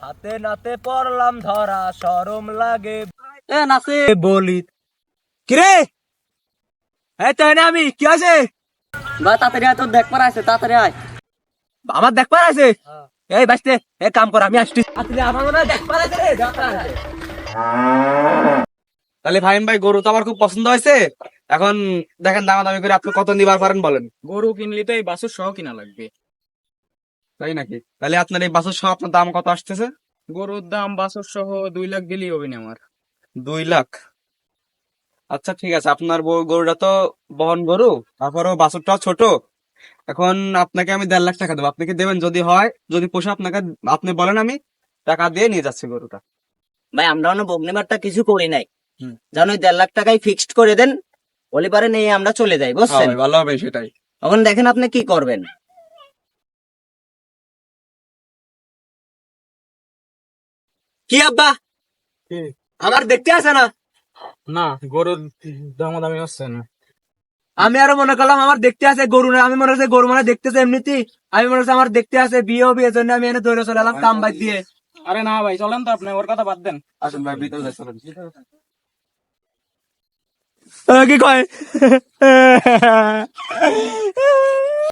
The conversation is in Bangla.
হাতে নাতে পড়লাম ধরা, শরম লাগে এ নাসি বলি। কিরে এই তো না, আমি কি আছে? ভাই তাড়াতাড়ি আয়, তোর দেখবার আছে, তাড়াতাড়ি আয়। আমার দেখবার আছে? এই বাঁচতে এক কাম কর, আমি আসছি। আসলে আমার মনে হয় দেখবার আছে রে, দেখবার আছে। তাহলে ফাহিম ভাই, গরু তো আমার খুব পছন্দ হয়েছে। এখন দেখেন দামাদামি করে আপনি কত নিবার পারেন বলেন। গরু কিনলে তো এই বাছুর সহ কিনা লাগবে। তাই নাকি? তাহলে আপনার এই বাছুর সহ আপনার দাম কত আসতেছে? গরুর দাম বাছুর সহ 2 লাখ দিলেই হবে না আমার। 2 লাখ? আচ্ছা ঠিক আছে, আপনার গরুটা তো বহন গরু, তারপরেও বাছুরটাও ছোট। এখন আপনাকে আমি 1.5 লাখ টাকা দেবো, আপনি কি দেবেন? যদি হয়, যদি পোষা আপনাকে, আপনি বলেন, আমি টাকা দিয়ে নিয়ে যাচ্ছি গরুটা। ভাই আমরা অন্য বগনিবারটা কিছু করি নাই, জানো 1.5 লাখ টাকায় ফিক্সড করে দেন, বলি পারে নেই আমরা চলে যাই, হ্যাঁ বুঝছেন? ভাই, ভালো হবে সেটাই। এখন দেখেন আপনি কি করবেন। কি আব্বা, আমার দেখতে আছে না? না, গরুর দামাদামি হচ্ছে না। আমি আরো মনে করলাম আমার দেখতে আছে গরু না, আমি মনে হচ্ছে গরু মানে দেখতেছে এমনিতেই, আমি মনে হচ্ছে আমার দেখতে আছে বিয়ে হবে, এর জন্য আমি এনে ধরে চলে এলাম কাম বাদ দিয়ে। আরে না ভাই, চলেন তো, আপনি ওর কথা বাদ দেন। আসুন ভাই, ভিতরে যাই, চলুন। কি কয়?